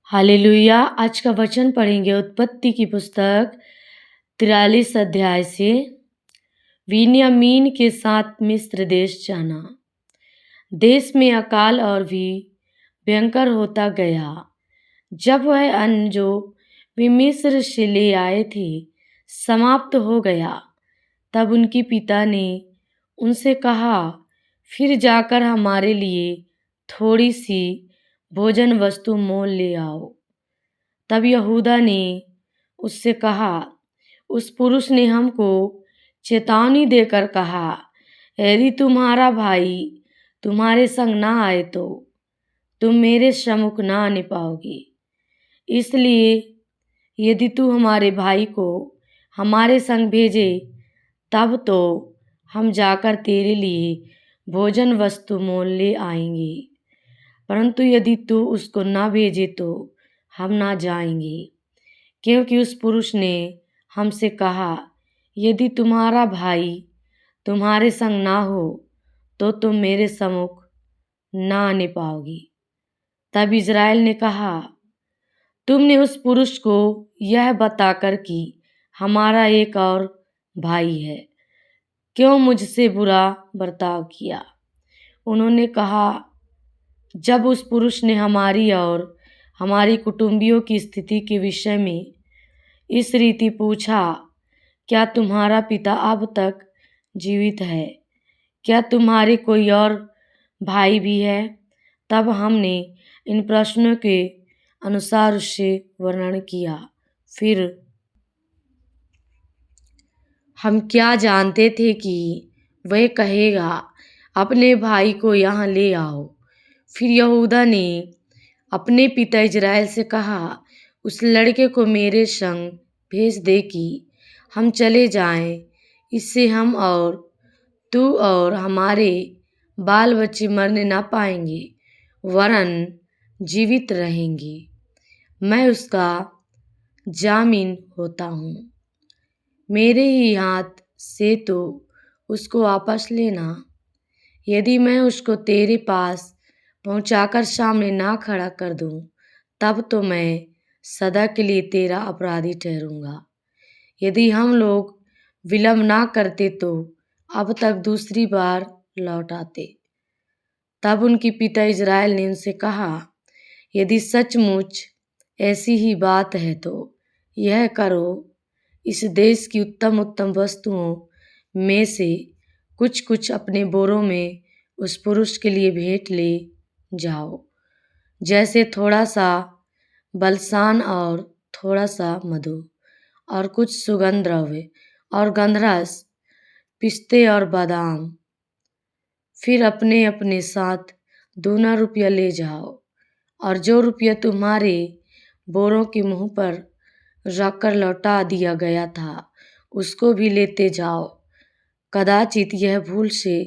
Hallelujah. आज का वचन पढ़ेंगे उत्पत्ति की पुस्तक 43 अध्याय से। बिन्यामीन के साथ मिस्र देश जाना। देश में अकाल और भी भयंकर होता गया। जब वह अन्न जो वे मिस्र से ले आए थे समाप्त हो गया, तब उनके पिता ने उनसे कहा, फिर जाकर हमारे लिए थोड़ी सी भोजन वस्तु मोल ले आओ। तब यहूदा ने उससे कहा, उस पुरुष ने हमको चेतावनी देकर कहा, यदि तुम्हारा भाई तुम्हारे संग ना आए तो तुम मेरे सम्मुख ना आने पाओगे। इसलिए यदि तू हमारे भाई को हमारे संग भेजे, तब तो हम जाकर तेरे लिए भोजन वस्तु मोल ले आएंगे। परंतु यदि तू उसको ना भेजे तो हम ना जाएंगे, क्योंकि उस पुरुष ने हमसे कहा, यदि तुम्हारा भाई तुम्हारे संग ना हो तो तुम मेरे सम्मुख ना आने पाओगे। तब इज़राइल ने कहा, तुमने उस पुरुष को यह बताकर कि हमारा एक और भाई है, क्यों मुझसे बुरा बर्ताव किया? उन्होंने कहा, जब उस पुरुष ने हमारी और हमारी कुटुंबियों की स्थिति के विषय में इस रीति पूछा, क्या तुम्हारा पिता अब तक जीवित है? क्या तुम्हारे कोई और भाई भी है? तब हमने इन प्रश्नों के अनुसार उससे वर्णन किया। फिर हम क्या जानते थे कि वह कहेगा, अपने भाई को यहाँ ले आओ। फिर यहूदा ने अपने पिता इज़राइल से कहा, उस लड़के को मेरे संग भेज दे कि हम चले जाएं, इससे हम और तू और हमारे बाल बच्चे मरने ना पाएंगे, वरन जीवित रहेंगे। मैं उसका जामीन होता हूँ। मेरे ही हाथ से तो उसको वापस लेना। यदि मैं उसको तेरे पास पहुंचाकर सामने ना खड़ा कर दूं, तब तो मैं सदा के लिए तेरा अपराधी ठहरूंगा। यदि हम लोग विलंब ना करते तो अब तक दूसरी बार लौट आते। तब उनके पिता इज़राइल ने उनसे कहा, यदि सचमुच ऐसी ही बात है तो यह करो, इस देश की उत्तम उत्तम वस्तुओं में से कुछ कुछ अपने बोरों में उस पुरुष के लिए भेंट ले जाओ, जैसे थोड़ा सा बलसान और थोड़ा सा मधु और कुछ सुगंध द्रव्य और गंधरस, पिस्ते और बादाम। फिर अपने अपने साथ 2 रुपया ले जाओ, और जो रुपया तुम्हारे बोरों के मुंह पर रखकर लौटा दिया गया था उसको भी लेते जाओ। कदाचित यह भूल से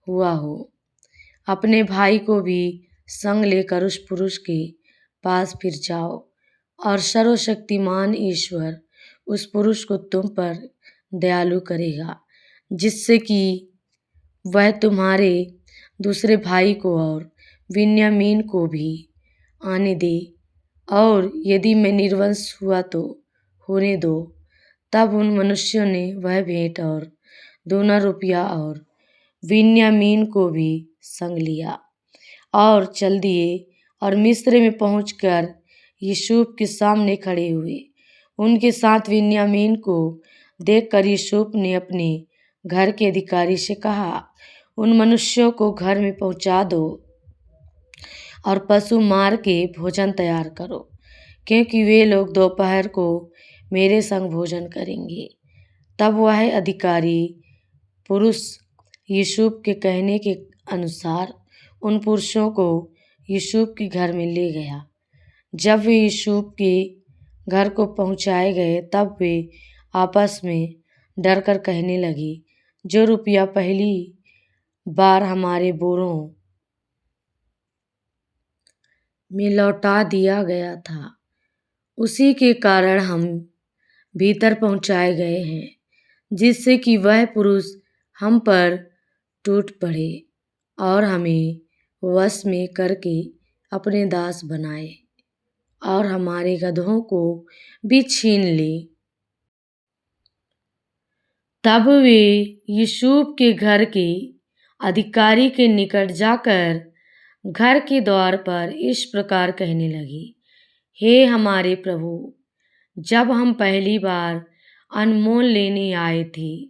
हुआ हो। अपने भाई को भी संग लेकर उस पुरुष के पास फिर जाओ, और सर्वशक्तिमान ईश्वर उस पुरुष को तुम पर दयालु करेगा, जिससे कि वह तुम्हारे दूसरे भाई को और बिन्यामीन को भी आने दे। और यदि मैं निर्वंश हुआ तो होने दो। तब उन मनुष्यों ने वह भेंट और 2 रुपया और बिन्यामीन को भी संग लिया और चल दिए, और मिस्र में पहुंचकर यूसुफ के सामने खड़े हुए। उनके साथ बिन्यामीन को देखकर यूसुफ ने अपने घर के अधिकारी से कहा, उन मनुष्यों को घर में पहुंचा दो और पशु मार के भोजन तैयार करो, क्योंकि वे लोग दोपहर को मेरे संग भोजन करेंगे। तब वह अधिकारी पुरुष यूसुफ के कहने के अनुसार उन पुरुषों को यूसुफ के घर में ले गया। जब वे यूसुफ के घर को पहुंचाए गए, तब वे आपस में डरकर कहने लगे, जो रुपया पहली बार हमारे बोरों में लौटा दिया गया था, उसी के कारण हम भीतर पहुंचाए गए हैं, जिससे कि वह पुरुष हम पर टूट पड़े और हमें वश में करके अपने दास बनाए। और हमारे गदहों को भी छीन ले। तब वे यूसुफ के घर के अधिकारी के निकट जाकर घर के द्वार पर इस प्रकार कहने लगी, हे हमारे प्रभु, जब हम पहली बार अनमोल लेने आए थे,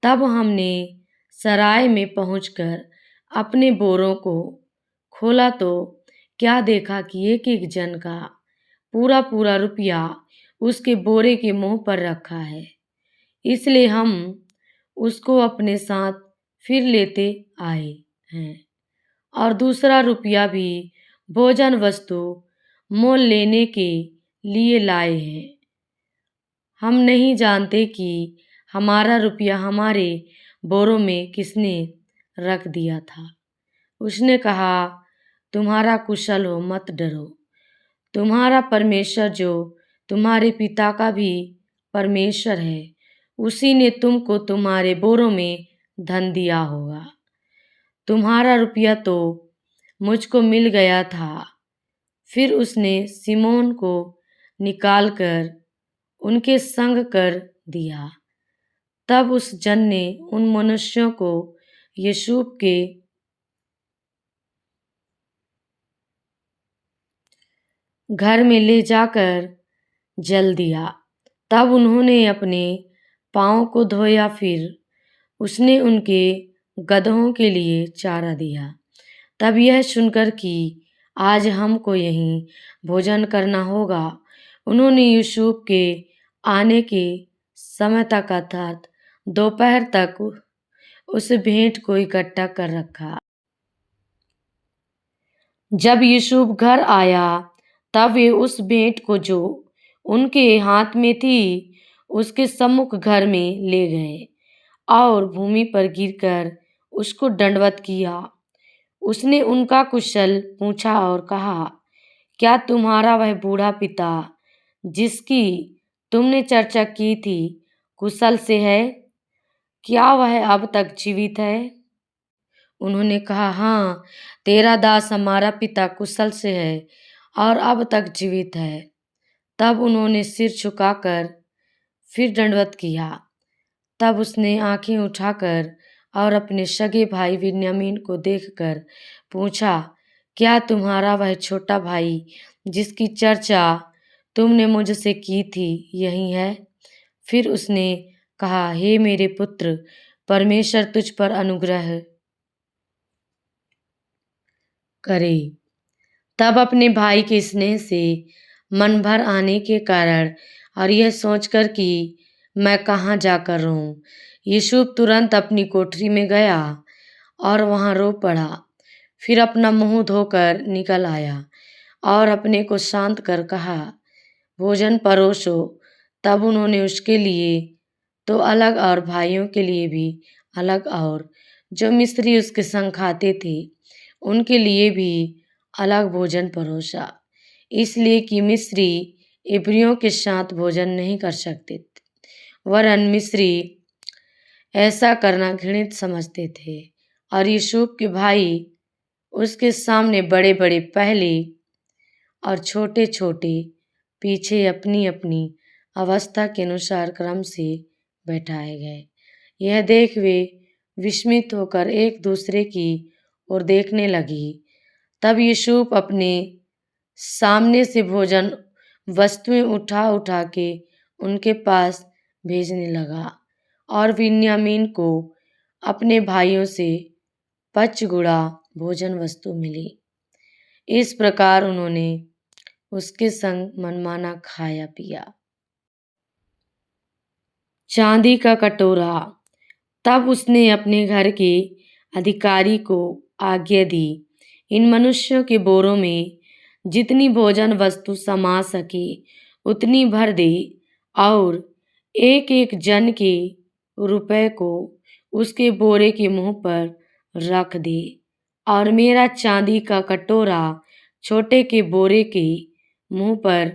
तब हमने सराय में पहुंचकर अपने बोरों को खोला तो क्या देखा कि एक एक जन का पूरा पूरा रुपया उसके बोरे के मुंह पर रखा है। इसलिए हम उसको अपने साथ फिर लेते आए हैं और दूसरा रुपया भी भोजन वस्तु मोल लेने के लिए लाए हैं। हम नहीं जानते कि हमारा रुपया हमारे बोरों में किसने रख दिया था। उसने कहा, तुम्हारा कुशल हो, मत डरो। तुम्हारा परमेश्वर जो तुम्हारे पिता का भी परमेश्वर है, उसी ने तुमको तुम्हारे बोरों में धन दिया होगा। तुम्हारा रुपया तो मुझको मिल गया था। फिर उसने सिमोन को निकालकर उनके संग कर दिया। तब उस जन ने उन मनुष्यों को यूसुफ के घर में ले जाकर जल दिया। तब उन्होंने अपने पाँव को धोया, फिर उसने उनके गदहों के लिए चारा दिया। तब यह सुनकर कि आज हमको यहीं भोजन करना होगा, उन्होंने यूसुफ के आने के समय तक अर्थात दोपहर तक उस भेंट को इकट्ठा कर रखा। जब यूसुफ घर आया, तब वे उस भेंट को जो उनके हाथ में थी उसके सम्मुख घर में ले गए और भूमि पर गिरकर उसको दंडवत किया। उसने उनका कुशल पूछा और कहा, क्या तुम्हारा वह बूढ़ा पिता जिसकी तुमने चर्चा की थी कुशल से है? क्या वह अब तक जीवित है? उन्होंने कहा, हाँ, तेरा दास हमारा पिता कुशल से है और अब तक जीवित है। तब उन्होंने सिर झुकाकर फिर दंडवत किया। तब उसने आंखें उठाकर और अपने सगे भाई बिन्यामीन को देखकर पूछा, क्या तुम्हारा वह छोटा भाई जिसकी चर्चा तुमने मुझसे की थी यही है? फिर उसने कहा, हे मेरे पुत्र, परमेश्वर तुझ पर अनुग्रह करे। तब अपने भाई के स्नेह से मन भर आने के कारण और यह सोचकर कि मैं कहाँ जाकर रहूं, यूसुफ तुरंत अपनी कोठरी में गया और वहाँ रो पड़ा। फिर अपना मुंह धोकर निकल आया और अपने को शांत कर कहा, भोजन परोसो। तब उन्होंने उसके लिए तो अलग और भाइयों के लिए भी अलग और जो मिस्री उसके संग खाते थे उनके लिए भी अलग भोजन परोसा, इसलिए कि मिस्री इब्रियों के साथ भोजन नहीं कर सकते थे, वरन मिस्री ऐसा करना घृणित समझते थे। और यूसुफ के भाई उसके सामने बड़े बड़े पहले और छोटे छोटे पीछे अपनी अपनी अवस्था के अनुसार क्रम से बैठाए गए। यह देख वे विस्मित होकर एक दूसरे की ओर देखने लगी। तब यूसुफ अपने सामने से भोजन वस्तुएं उठा उठा के उनके पास भेजने लगा और बिन्यामीन को अपने भाइयों से 5 गुणा भोजन वस्तु मिली। इस प्रकार उन्होंने उसके संग मनमाना खाया पिया। चांदी का कटोरा। तब उसने अपने घर के अधिकारी को आज्ञा दी, इन मनुष्यों के बोरों में जितनी भोजन वस्तु समा सके उतनी भर दे और एक एक जन के रुपए को उसके बोरे के मुंह पर रख दे और मेरा चांदी का कटोरा छोटे के बोरे के मुंह पर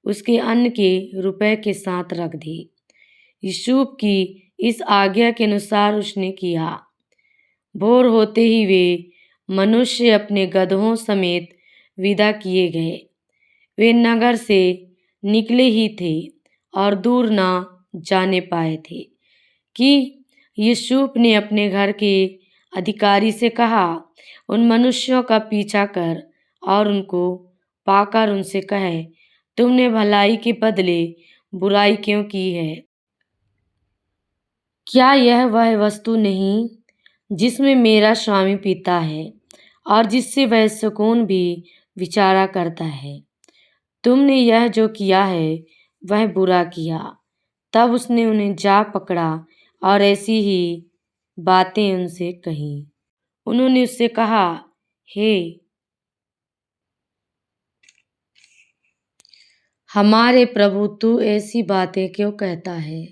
उसके अन्न के रुपए के साथ रख दे। यूसुफ की इस आज्ञा के अनुसार उसने किया। भोर होते ही वे मनुष्य अपने गदहों समेत विदा किए गए। वे नगर से निकले ही थे और दूर ना जाने पाए थे कि यूसुफ ने अपने घर के अधिकारी से कहा, उन मनुष्यों का पीछा कर और उनको पाकर उनसे कहे, तुमने भलाई के बदले बुराई क्यों की है? क्या यह वह वस्तु नहीं जिसमें मेरा स्वामी पीता है और जिससे वह सुकून भी विचारा करता है? तुमने यह जो किया है वह बुरा किया। तब उसने उन्हें जा पकड़ा और ऐसी ही बातें उनसे कही। उन्होंने उससे कहा, हे हमारे प्रभु, तू ऐसी बातें क्यों कहता है?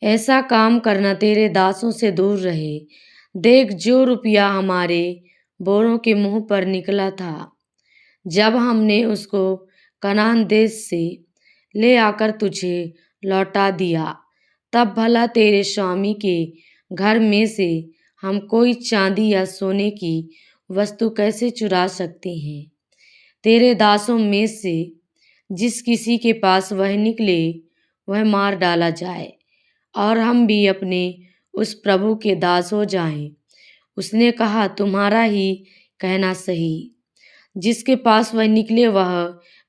ऐसा काम करना तेरे दासों से दूर रहे। देख, जो रुपया हमारे बोरों के मुंह पर निकला था, जब हमने उसको कनान देश से ले आकर तुझे लौटा दिया, तब भला तेरे स्वामी के घर में से हम कोई चांदी या सोने की वस्तु कैसे चुरा सकते हैं? तेरे दासों में से जिस किसी के पास वह निकले, वह मार डाला जाए और हम भी अपने उस प्रभु के दास हो जाएं। उसने कहा, तुम्हारा ही कहना सही। जिसके पास वह निकले वह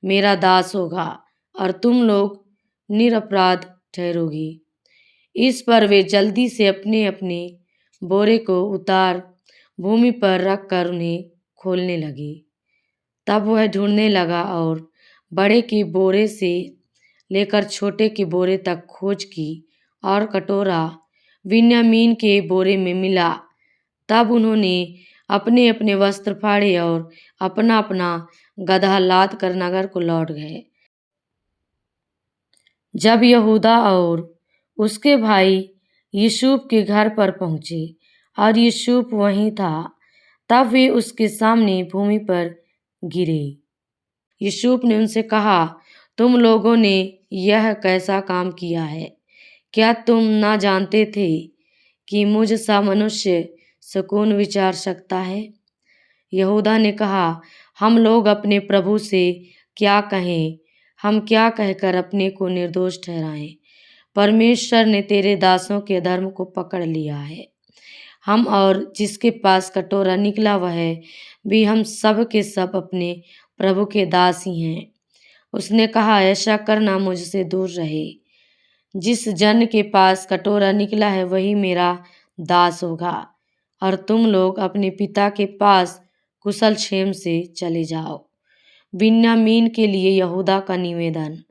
मेरा दास होगा और तुम लोग निरपराध ठहरोगी। इस पर वे जल्दी से अपने अपने बोरे को उतार भूमि पर रख कर उन्हें खोलने लगे। तब वह ढूंढने लगा और बड़े के बोरे से लेकर छोटे के बोरे तक खोज की और कटोरा बिन्यामीन के बोरे में मिला। तब उन्होंने अपने अपने वस्त्र फाड़े और अपना अपना गदहा लाद कर नगर को लौट गए। जब यहूदा और उसके भाई यूसुफ के घर पर पहुंचे और यूसुफ वहीं था, तब वे उसके सामने भूमि पर गिरे। यूसुफ ने उनसे कहा, तुम लोगों ने यह कैसा काम किया है? क्या तुम ना जानते थे कि मुझ सा मनुष्य सुकून विचार सकता है? यहूदा ने कहा, हम लोग अपने प्रभु से क्या कहें? हम क्या कहकर अपने को निर्दोष ठहराएं? परमेश्वर ने तेरे दासों के धर्म को पकड़ लिया है। हम और जिसके पास कटोरा निकला वह भी हम सब के सब अपने प्रभु के दास ही हैं। उसने कहा, ऐसा करना मुझसे दूर रहे। जिस जन के पास कटोरा निकला है वही मेरा दास होगा और तुम लोग अपने पिता के पास कुशल क्षेम से चले जाओ। बिन्यामीन के लिए यहूदा का निवेदन।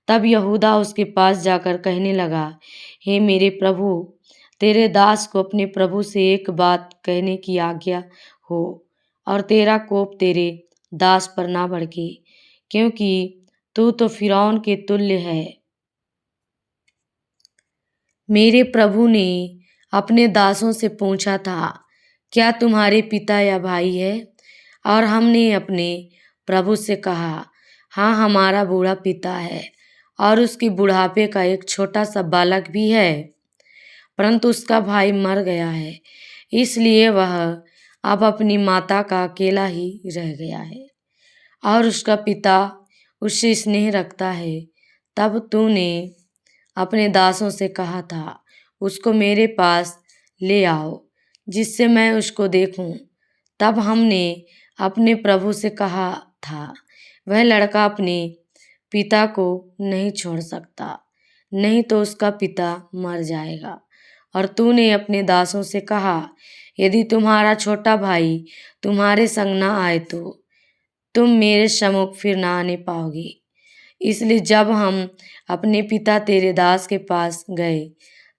तब यहूदा उसके पास जाकर कहने लगा, हे मेरे प्रभु, तेरे दास को अपने प्रभु से एक बात कहने की आज्ञा हो और तेरा कोप तेरे दास पर ना भड़के, क्योंकि तू तो फिरौन के तुल्य है। मेरे प्रभु ने अपने दासों से पूछा था, क्या तुम्हारे पिता या भाई है? और हमने अपने प्रभु से कहा, हाँ, हमारा बूढ़ा पिता है और उसके बुढ़ापे का एक छोटा सा बालक भी है, परंतु उसका भाई मर गया है, इसलिए वह अब अपनी माता का अकेला ही रह गया है और उसका पिता उससे स्नेह रखता है। तब तूने अपने दासों से कहा था, उसको मेरे पास ले आओ जिससे मैं उसको देखूं। तब हमने अपने प्रभु से कहा था, वह लड़का अपने पिता को नहीं छोड़ सकता, नहीं तो उसका पिता मर जाएगा। और तूने अपने दासों से कहा, यदि तुम्हारा छोटा भाई तुम्हारे संग न आए तो तुम मेरे सम्मुख फिर ना आने पाओगे। इसलिए जब हम अपने पिता तेरे दास के पास गए,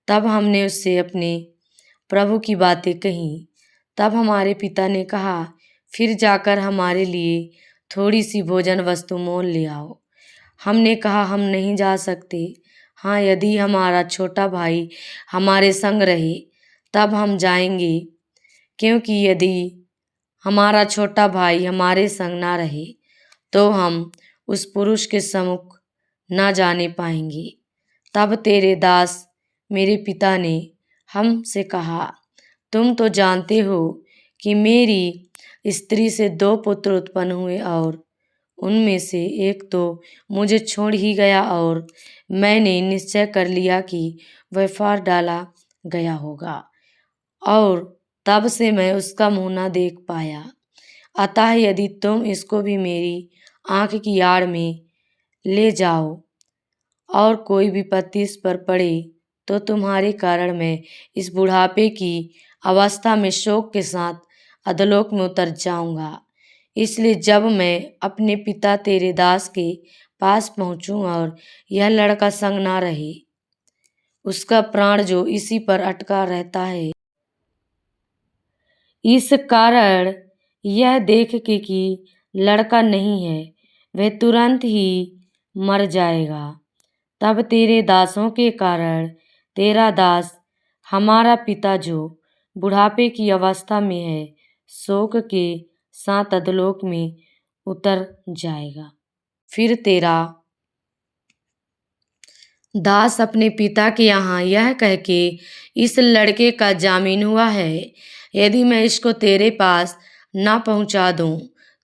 तब हमने उससे अपने प्रभु की बातें कहीं। तब हमारे पिता ने कहा, फिर जाकर हमारे लिए थोड़ी सी भोजन वस्तु मोल ले आओ। हमने कहा, हम नहीं जा सकते। हाँ, यदि हमारा छोटा भाई हमारे संग रहे तब हम जाएंगे, क्योंकि यदि हमारा छोटा भाई हमारे संग ना रहे तो हम उस पुरुष के सम्मुख न जाने पाएंगे। तब तेरे दास मेरे पिता ने हमसे कहा, तुम तो जानते हो कि मेरी स्त्री से 2 पुत्र उत्पन्न हुए और उनमें से एक तो मुझे छोड़ ही गया और मैंने निश्चय कर लिया कि वह फाड़ डाला गया होगा और तब से मैं उसका मुंह न देख पाया। अतः यदि तुम इसको भी मेरी आंख की आड़ में ले जाओ और कोई विपत्ति इस पर पड़े तो तुम्हारे कारण मैं इस बुढ़ापे की अवस्था में शोक के साथ अधोलोक में उतर जाऊंगा। इसलिए जब मैं अपने पिता तेरे दास के पास पहुंचूं और यह लड़का संग ना रहे, उसका प्राण जो इसी पर अटका रहता है, इस कारण यह देख के कि लड़का नहीं है, वह तुरंत ही मर जाएगा, तब तेरे दासों के कारण तेरा दास हमारा पिता जो बुढ़ापे की अवस्था में है, शोक के साथ अधोलोक में उतर जाएगा। फिर तेरा दास अपने पिता के यहाँ यह कह के इस लड़के का जामीन हुआ है, यदि मैं इसको तेरे पास ना पहुंचा दूं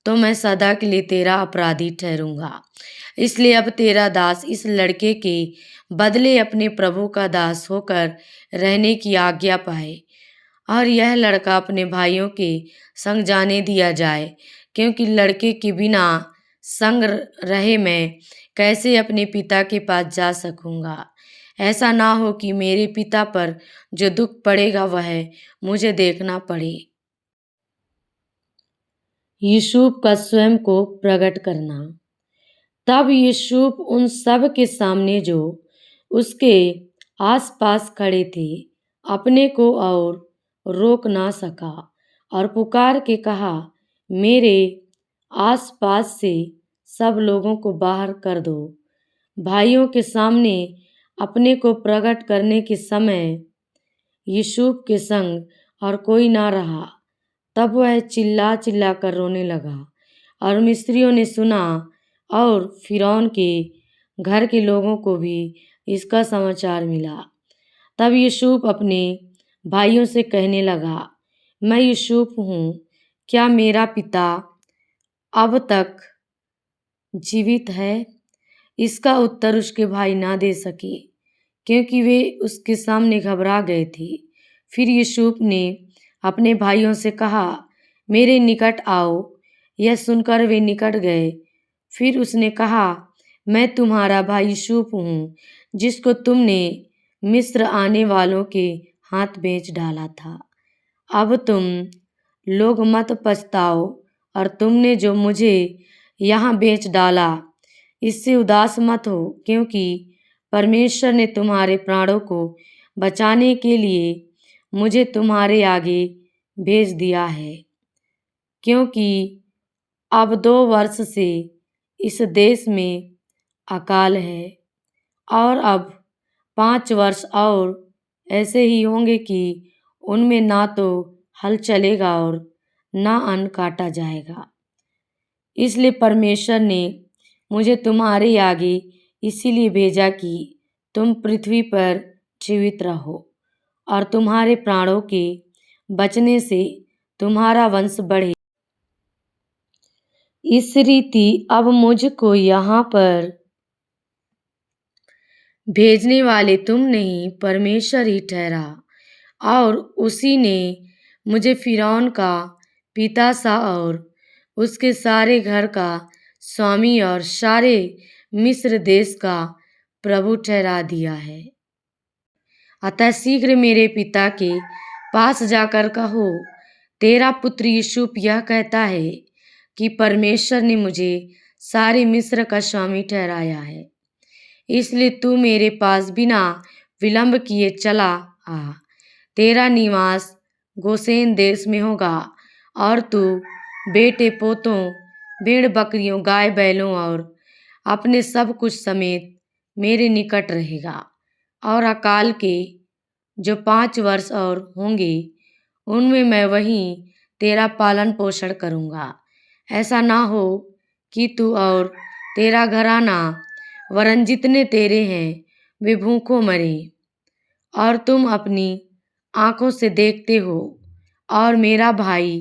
तो मैं सदा के लिए तेरा अपराधी ठहरूंगा। इसलिए अब तेरा दास इस लड़के के बदले अपने प्रभु का दास होकर रहने की आज्ञा पाए और यह लड़का अपने भाइयों के संग जाने दिया जाए, क्योंकि लड़के के बिना संग रहे मैं कैसे अपने पिता के पास जा सकूंगा। ऐसा ना हो कि मेरे पिता पर जो दुख पड़ेगा वह मुझे देखना पड़े। यूसुफ का स्वयं को प्रकट करना। तब यूसुफ उन सब के सामने जो उसके आसपास खड़े थे अपने को और रोक ना सका और पुकार के कहा, मेरे आसपास से सब लोगों को बाहर कर दो। भाइयों के सामने अपने को प्रकट करने के समय यूसुफ के संग और कोई ना रहा। तब वह चिल्ला चिल्ला कर रोने लगा और मिस्रियों ने सुना और फिरौन के घर के लोगों को भी इसका समाचार मिला। तब यूसुफ अपने भाइयों से कहने लगा, मैं यूसुफ हूँ, क्या मेरा पिता अब तक जीवित है? इसका उत्तर उसके भाई ना दे सके, क्योंकि वे उसके सामने घबरा गए थे। फिर यूसुफ ने अपने भाइयों से कहा, मेरे निकट आओ। यह सुनकर वे निकट गए। फिर उसने कहा, मैं तुम्हारा भाई यूसुफ हूँ, जिसको तुमने मिस्र आने वालों के हाथ बेच डाला था। अब तुम लोग मत पछताओ और तुमने जो मुझे यहाँ बेच डाला इससे उदास मत हो, क्योंकि परमेश्वर ने तुम्हारे प्राणों को बचाने के लिए मुझे तुम्हारे आगे भेज दिया है। क्योंकि अब 2 वर्ष से इस देश में अकाल है और अब 5 वर्ष और ऐसे ही होंगे कि उनमें ना तो हल चलेगा और ना अन्न काटा जाएगा। इसलिए परमेश्वर ने मुझे तुम्हारे आगे इसीलिए भेजा कि तुम पृथ्वी पर जीवित रहो और तुम्हारे प्राणों के बचने से तुम्हारा वंश बढ़े। इस रीति अब मुझको यहाँ पर भेजने वाले तुम नहीं, परमेश्वर ही ठहरा और उसी ने मुझे फिरौन का पिता सा और उसके सारे घर का स्वामी और सारे मिस्र देश का प्रभु ठहरा दिया है। अतः शीघ्र मेरे पिता के पास जाकर कहो, तेरा पुत्र यूसुफ यह कहता है कि परमेश्वर ने मुझे सारे मिस्र का स्वामी ठहराया है। इसलिए तू मेरे पास बिना विलंब किए चला आ। तेरा निवास गोसेन देश में होगा और तू बेटे पोतों, भेड़ बकरियों, गाय बैलों और अपने सब कुछ समेत मेरे निकट रहेगा। और अकाल के जो 5 वर्ष और होंगे उनमें मैं वहीं तेरा पालन पोषण करूँगा। ऐसा ना हो कि तू और तेरा घराना वरन जितने तेरे हैं वे भूखों मरे। और तुम अपनी आँखों से देखते हो और मेरा भाई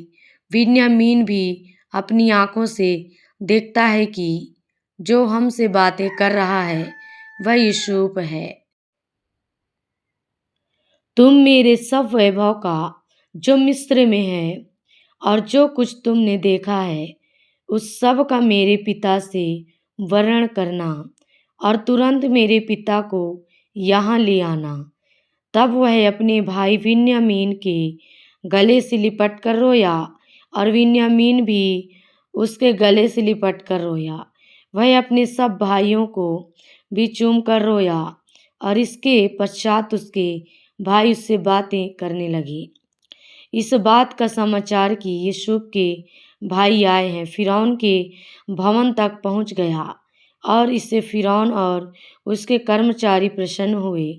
बिन्यामीन भी अपनी आँखों से देखता है कि जो हमसे बातें कर रहा है वह यूसुफ है। तुम मेरे सब वैभव का जो मिस्र में है और जो कुछ तुमने देखा है उस सब का मेरे पिता से वर्णन करना और तुरंत मेरे पिता को यहाँ ले आना। तब वह अपने भाई बिन्यामीन के गले से लिपट कर रोया और बिन्यामीन भी उसके गले से लिपट कर रोया। वह अपने सब भाइयों को भी चूम कर रोया और इसके पश्चात उसके भाई उससे बातें करने लगे। इस बात का समाचार कि यूसुफ के भाई आए हैं फिरौन के भवन तक पहुंच गया और इससे फिरौन और उसके कर्मचारी प्रसन्न हुए।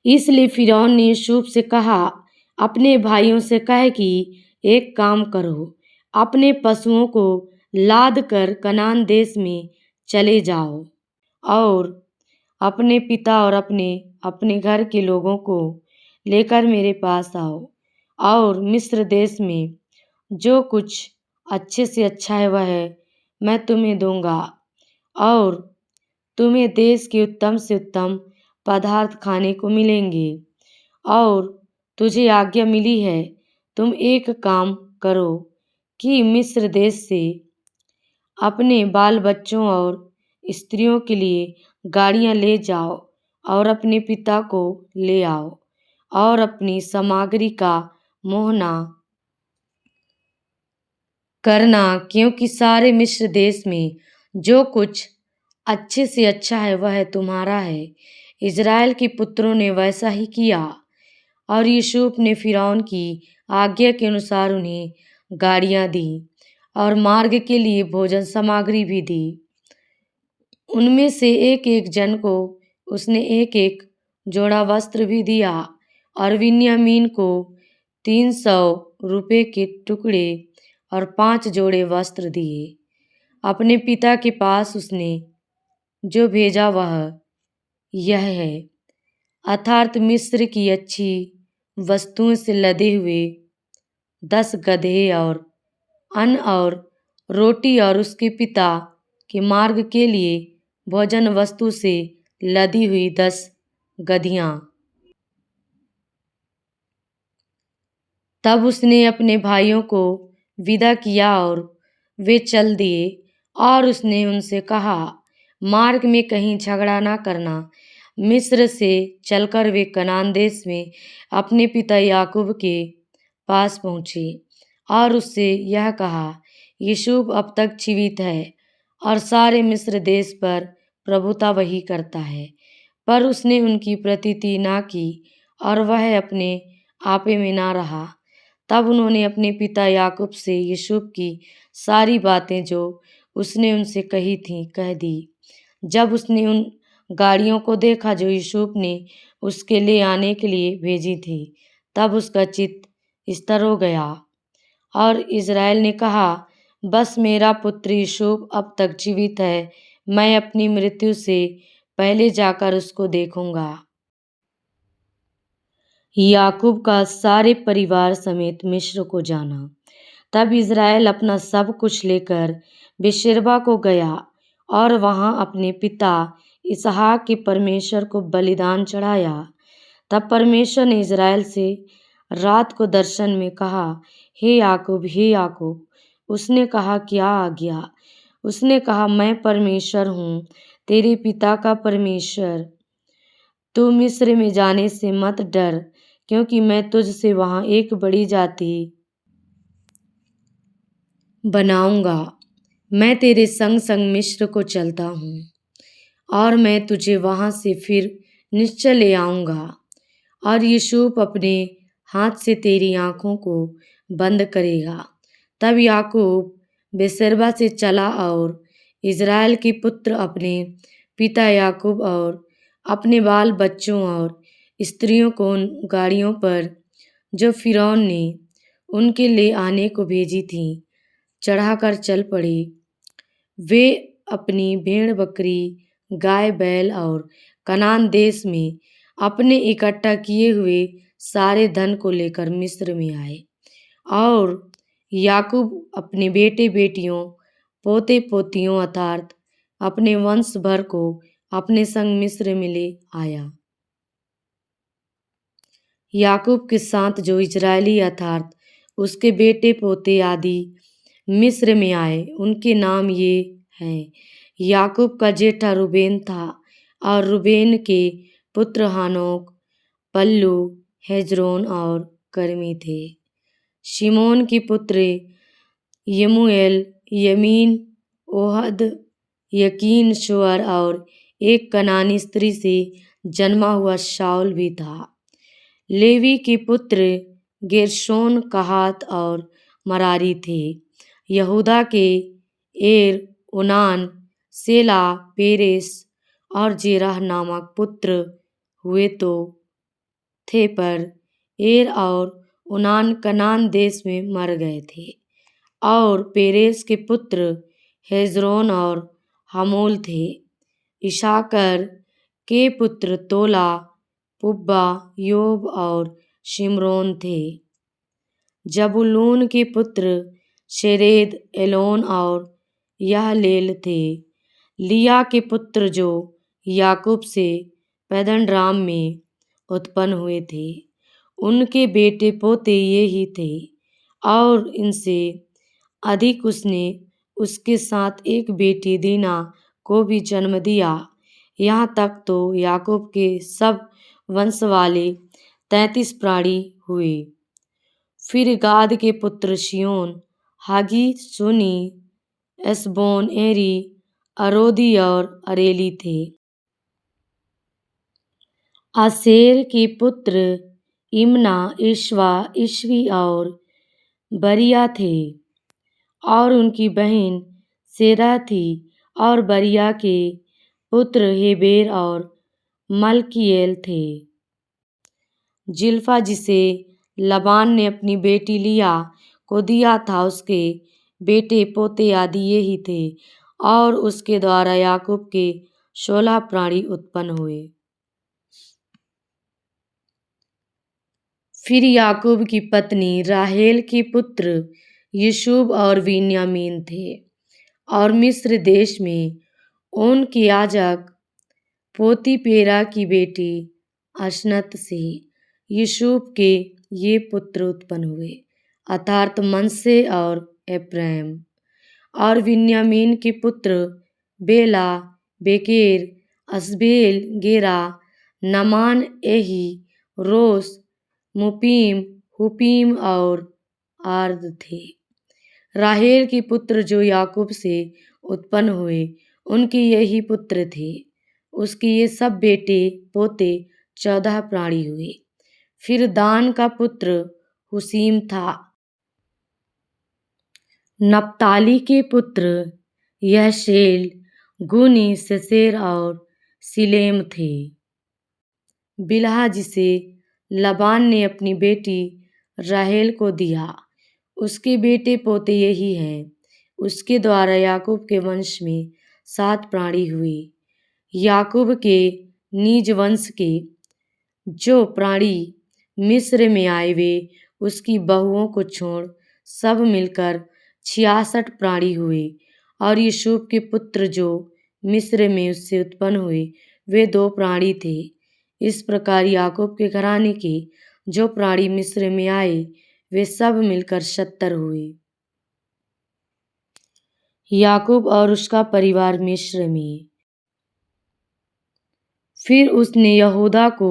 इसलिए फिरौन ने यूसुफ से कहा, अपने भाइयों से कह कि एक काम करो, अपने पशुओं को लाद कर कनान देश में चले जाओ और अपने पिता और अपने अपने घर के लोगों को लेकर मेरे पास आओ और मिस्र देश में जो कुछ अच्छे से अच्छा है वह मैं तुम्हें दूंगा और तुम्हें देश के उत्तम से उत्तम पदार्थ खाने को मिलेंगे। और तुझे आज्ञा मिली है, तुम एक काम करो कि मिस्र देश से अपने बाल बच्चों और स्त्रियों के लिए गाड़ियां ले जाओ और अपने पिता को ले आओ और अपनी सामग्री का मोहना करना, क्योंकि सारे मिस्र देश में जो कुछ अच्छे से अच्छा है वह तुम्हारा है। इज़राइल के पुत्रों ने वैसा ही किया और यूसुफ ने फिरौन की आज्ञा के अनुसार उन्हें गाड़ियां दी और मार्ग के लिए भोजन सामग्री भी दी। उनमें से एक एक जन को उसने एक एक जोड़ा वस्त्र भी दिया और बिन्यामीन को 300 रुपये के टुकड़े और 5 जोड़े वस्त्र दिए। अपने पिता के पास उसने जो भेजा वह यह है, अर्थात मिस्र की अच्छी वस्तुओं से लदे हुए 10 गदहे और अन्न और रोटी और उसके पिता के मार्ग के लिए भोजन वस्तु से लदी हुई 10 गदहियाँ। तब उसने अपने भाइयों को विदा किया और वे चल दिए और उसने उनसे कहा, मार्ग में कहीं झगड़ा ना करना। मिस्र से चलकर वे कनान देश में अपने पिता याकूब के पास पहुँचे और उससे यह कहा, यूसुफ अब तक जीवित है और सारे मिस्र देश पर प्रभुता वही करता है। पर उसने उनकी प्रतीति ना की और वह अपने आपे में ना रहा। तब उन्होंने अपने पिता याकूब से यूसुफ की सारी बातें जो उसने उनसे कही थीं कह दी। जब उसने उन गाड़ियों को देखा जो यूसुफ ने उसके ले आने के लिए भेजी थी, तब उसका चित्त स्थिर हो गया और इज़राइल ने कहा, बस मेरा पुत्र यूसुफ अब तक जीवित है, मैं अपनी मृत्यु से पहले जाकर उसको देखूंगा। याकूब का सारे परिवार समेत मिस्र को जाना। तब इज़राइल अपना सब कुछ लेकर बेशेरबा को गया और वहां अपने पिता इसहाक के परमेश्वर को बलिदान चढ़ाया। तब परमेश्वर ने इज़राइल से रात को दर्शन में कहा, हे याकूब, हे याकूब। उसने कहा, क्या आज्ञा? उसने कहा, मैं परमेश्वर हूँ, तेरे पिता का परमेश्वर। तू मिस्र में जाने से मत डर, क्योंकि मैं तुझसे वहां एक बड़ी जाति बनाऊंगा। मैं तेरे संग संग मिस्र को चलता हूँ और मैं तुझे वहां से फिर निश्चय ले आऊंगा। और यूसुफ अपने हाथ से तेरी आँखों को बंद करेगा। तब याकूब बेसरबा से चला और इज़राइल के पुत्र अपने पिता याकूब और अपने बाल बच्चों और स्त्रियों को उन गाड़ियों पर जो फिरौन ने उनके ले आने को भेजी थी चढ़ाकर चल पड़े। वे अपनी भेड़ बकरी, गाय बैल और कनान देश में अपने इकट्ठा किए हुए सारे धन को लेकर मिस्र में आए और याकूब अपने बेटे बेटियों, पोते पोतियों अर्थात अपने वंश भर को अपने संग मिस्र में ले आया। याकूब के साथ जो इजरायली अर्थात उसके बेटे पोते आदि मिस्र में आए, उनके नाम ये हैं। याकूब का जेठा रूबेन था और रूबेन के पुत्र हानोक, पल्लू, हेजरोन और कर्मी थे। शिमोन के पुत्र यमूएल, यमीन, ओहद, यकीन, शोअर और एक कनानी स्त्री से जन्मा हुआ शाऊल भी था। लेवी के पुत्र गेर्शोन, कहात और मरारी थे। यहूदा के एर, ओनान, सेला, पेरेस और जेरह नामक पुत्र हुए तो थे, पर एर और ओनान कनान देश में मर गए थे। और पेरेस के पुत्र हेजरोन और हमोल थे। इशाकर के पुत्र तोला, पुब्बा, योब और शिमरोन थे। जबूलून के पुत्र शेरेद, एलोन और यहलेल थे। लिया के पुत्र जो याकूब से पैदनराम में उत्पन्न हुए थे, उनके बेटे पोते ये ही थे। और इनसे अधिक उसने उसके साथ एक बेटी दीना को भी जन्म दिया। यहाँ तक तो याकूब के सब वंश वाले 33 प्राणी हुए। फिर गाद के पुत्र शियोन, हागी, सुनी, एसबोन, एरी, अरोदी और अरेली थे। आसेर के पुत्र इमना, इश्वा, इश्वी और बरिया थे। और उनकी बहन सेरा थी। और बरिया के पुत्र हेबेर और मल्कीएल थे। जिल्फा, जिसे लबान ने अपनी बेटी लिया को दिया था, उसके बेटे पोते आदि ये ही थे। और उसके द्वारा याकूब के 16 प्राणी उत्पन्न हुए। फिर याकूब की पत्नी राहेल के पुत्र यूसुफ और बिन्यामीन थे। और मिस्र देश में ओन के याजक पोतीपेरा की बेटी असनत से यूसुफ के ये पुत्र उत्पन्न हुए, अर्थात मनश्शे और एप्रैम। और बिन्यामीन के पुत्र बेला, बेकेर, अस्बेल, गेरा, नामान, एही, रोश, मुपीम, हुपीम और आर्द थे। राहेल के पुत्र जो याकूब से उत्पन्न हुए, उनके यही पुत्र थे। उसके ये सब बेटे पोते 14 प्राणी हुए। फिर दान का पुत्र हुसीम था। नप्ताली के पुत्र यहशेल, गुनी, सेसेर और सिलेम थे। बिल्हा, जिसे लबान ने अपनी बेटी राहेल को दिया, उसके बेटे पोते यही हैं। उसके द्वारा याकूब के वंश में 7 प्राणी हुए। याकूब के निज वंश के जो प्राणी मिस्र में आए, वे उसकी बहुओं को छोड़ सब मिलकर 66 प्राणी हुए। और यूसुफ के पुत्र जो मिस्र में उससे उत्पन्न हुए, वे 2 प्राणी थे। इस प्रकार याकूब के घराने के जो प्राणी मिस्र में आए, वे सब मिलकर 70 हुए। याकूब और उसका परिवार मिस्र में। फिर उसने यहूदा को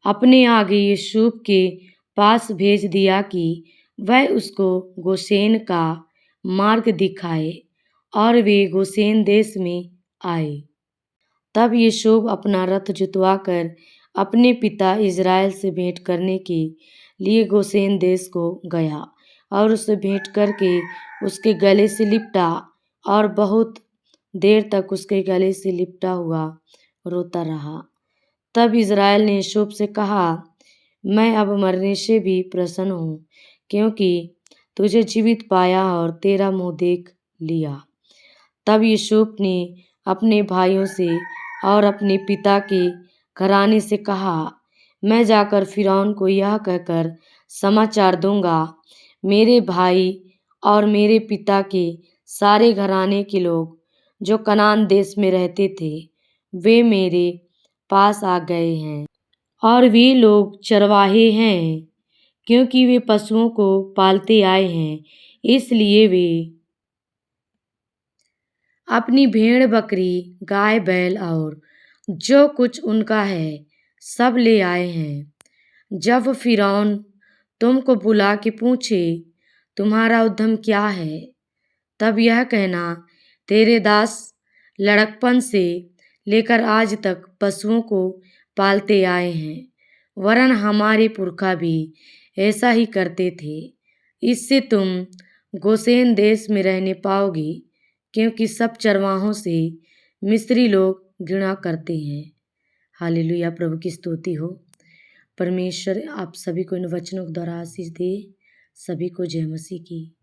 अपने आगे यूसुफ के पास भेज दिया कि वह उसको गोशेन का मार्ग दिखाए। और वे गोशेन देश में आए। तब यूसुफ अपना रथ जुतवाकर अपने पिता इज़राइल से भेंट करने के लिए गोशेन देश को गया। और उससे भेंट करके उसके गले से लिपटा और बहुत देर तक उसके गले से लिपटा हुआ रोता रहा। तब इज़राइल ने यूसुफ से कहा, मैं अब मरने से भी प्रसन्न हूँ, क्योंकि तुझे जीवित पाया और तेरा मुँह देख लिया। तब यूसुफ ने अपने भाइयों से और अपने पिता के घराने से कहा, मैं जाकर फ़िरौन को यह कहकर समाचार दूंगा, मेरे भाई और मेरे पिता के सारे घराने के लोग जो कनान देश में रहते थे वे मेरे पास आ गए हैं, और वे लोग चरवाहे हैं क्योंकि वे पशुओं को पालते आए हैं, इसलिए वे अपनी भेड़ बकरी गाय बैल और जो कुछ उनका है सब ले आए हैं। जब फिरौन तुमको बुला के पूछे तुम्हारा उद्यम क्या है, तब यह कहना तेरे दास लड़कपन से लेकर आज तक पशुओं को पालते आए हैं, वरन हमारे पुरखा भी ऐसा ही करते थे। इससे तुम गोशेन देश में रहने पाओगे, क्योंकि सब चरवाहों से मिस्री लोग घृणा करते हैं। हालेलुया, प्रभु की स्तुति हो। परमेश्वर आप सभी को इन वचनों के द्वारा आशीष दे। सभी को जय मसीह की।